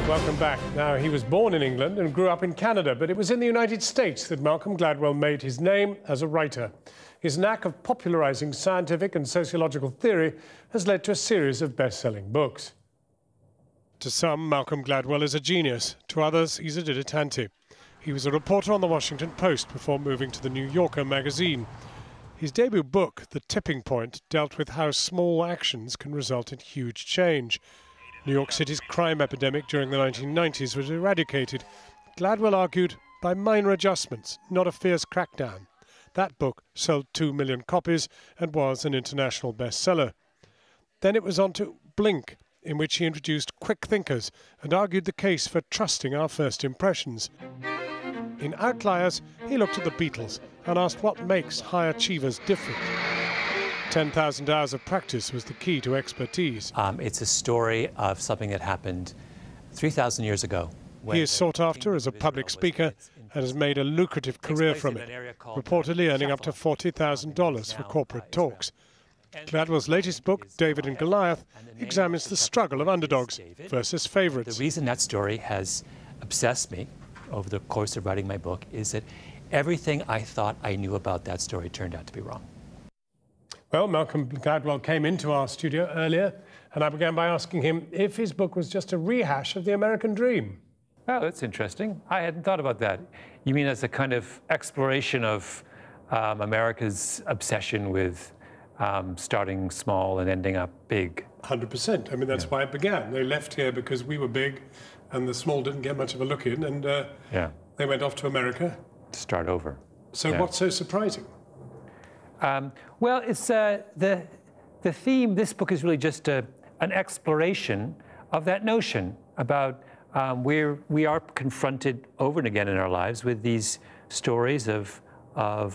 Welcome back. Now, he was born in England and grew up in Canada, but it was in the United States that Malcolm Gladwell made his name as a writer. His knack of popularising scientific and sociological theory has led to a series of best-selling books. To some, Malcolm Gladwell is a genius. To others, he's a dilettante. He was a reporter on the Washington Post before moving to the New Yorker magazine. His debut book, The Tipping Point, dealt with how small actions can result in huge change. New York City's crime epidemic during the 1990s was eradicated, Gladwell argued, by minor adjustments, not a fierce crackdown. That book sold 2 million copies and was an international bestseller. Then it was on to Blink, in which he introduced quick thinkers and argued the case for trusting our first impressions. In Outliers, he looked at the Beatles and asked what makes high achievers different. 10,000 hours of practice was the key to expertise. It's a story of something that happened 3,000 years ago. He is sought after as a public speaker and has made a lucrative career from it, reportedly earning up to $40,000 for corporate talks. Gladwell's latest book, David and Goliath, examines the struggle of underdogs versus favourites. The reason that story has obsessed me over the course of writing my book is that everything I thought I knew about that story turned out to be wrong. Well, Malcolm Gladwell came into our studio earlier, and I began by asking him if his book was just a rehash of the American dream. Oh, that's interesting. I hadn't thought about that. You mean as a kind of exploration of America's obsession with starting small and ending up big? 100%. I mean, that's why it began. They left here because we were big, and the small didn't get much of a look in, and they went off to America. To start over. So what's so surprising? Well, it's the theme. This book is really just an exploration of that notion about where we are confronted over and again in our lives with these stories of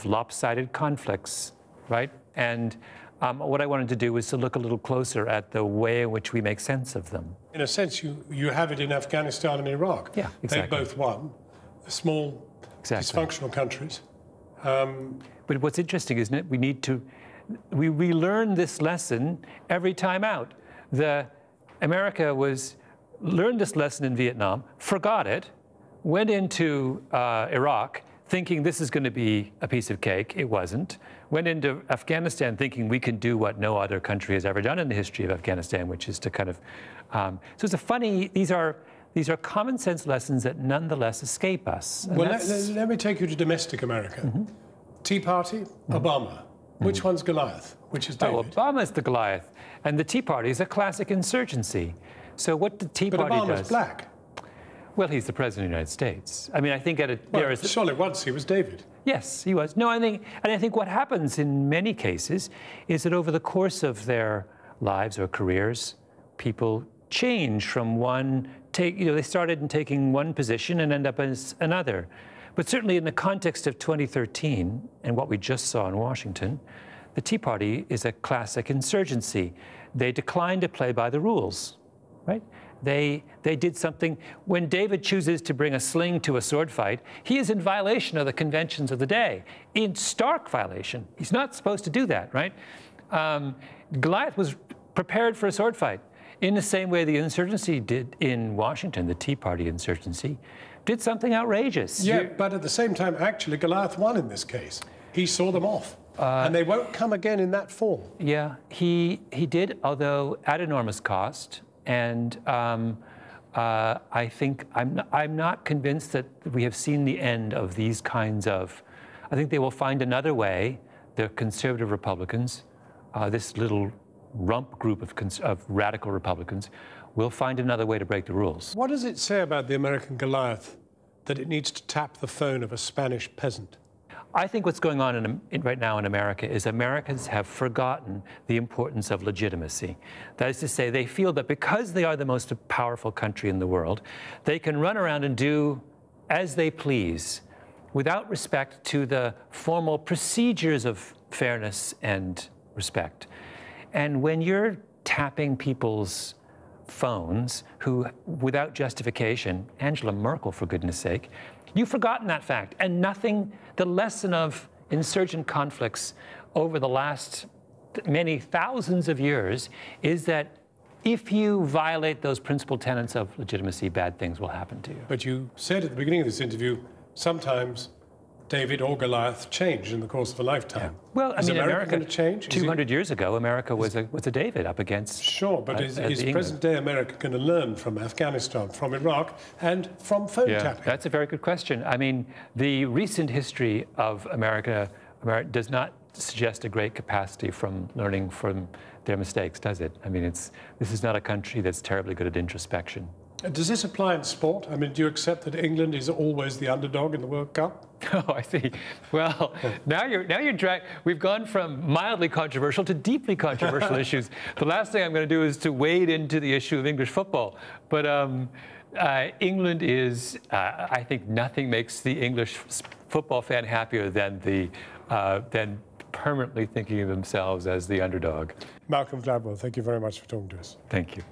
lopsided conflicts, right? And what I wanted to do was to look a little closer at the way in which we make sense of them. In a sense, you have it in Afghanistan and Iraq. Yeah, exactly. They both won. The small, dysfunctional countries. But what's interesting, isn't it? We relearn this lesson every time out. America learned this lesson in Vietnam, forgot it, went into Iraq thinking this is going to be a piece of cake. It wasn't. Went into Afghanistan thinking we can do what no other country has ever done in the history of Afghanistan, which is to kind of... so it's a funny... These are common sense lessons that nonetheless escape us. Well, let me take you to domestic America. Tea Party, Obama. Which one's Goliath? Which is David? Oh, Obama's the Goliath. And the Tea Party is a classic insurgency. So what the Tea Party does... But Obama's black. Well, he's the President of the United States. I mean, I think surely once he was David. Yes, he was. No, I think what happens in many cases is that over the course of their lives or careers, people change from they started in taking one position and end up as another. But certainly in the context of 2013 and what we just saw in Washington, the Tea Party is a classic insurgency. They declined to play by the rules, right? They did something. When David chooses to bring a sling to a sword fight, he is in violation of the conventions of the day, in stark violation. He's not supposed to do that, right? Goliath was prepared for a sword fight. In the same way the insurgency did in Washington, the Tea Party insurgency, did something outrageous. Yeah, but at the same time, actually, Goliath won in this case. He saw them off, and they won't come again in that form. Yeah, he did, although at enormous cost. And I think I'm not convinced that we have seen the end of these kinds of... I think they will find another way, the conservative Republicans, this little rump group of radical Republicans, will find another way to break the rules. What does it say about the American Goliath that it needs to tap the phone of a Spanish peasant? I think what's going on right now in America is Americans have forgotten the importance of legitimacy. That is to say, they feel that because they are the most powerful country in the world, they can run around and do as they please without respect to the formal procedures of fairness and respect. And when you're tapping people's phones who, without justification, Angela Merkel, for goodness sake, you've forgotten that fact. And the lesson of insurgent conflicts over the last many thousands of years is that if you violate those principal tenets of legitimacy, bad things will happen to you. But you said at the beginning of this interview, sometimes David or Goliath change in the course of a lifetime. Yeah. Well, is America America going to change? 200 years ago, America was a David up against. Sure, but is present-day America going to learn from Afghanistan, from Iraq, and from phone tapping? That's a very good question. I mean, the recent history of America does not suggest a great capacity from learning from their mistakes, does it? I mean, this is not a country that's terribly good at introspection. Does this apply in sport? I mean, do you accept that England is always the underdog in the World Cup? Oh, I see. Well, now you're we've gone from mildly controversial to deeply controversial issues. The last thing I'm going to do is to wade into the issue of English football. But England is, I think, nothing makes the English football fan happier than permanently thinking of themselves as the underdog. Malcolm Gladwell, thank you very much for talking to us. Thank you.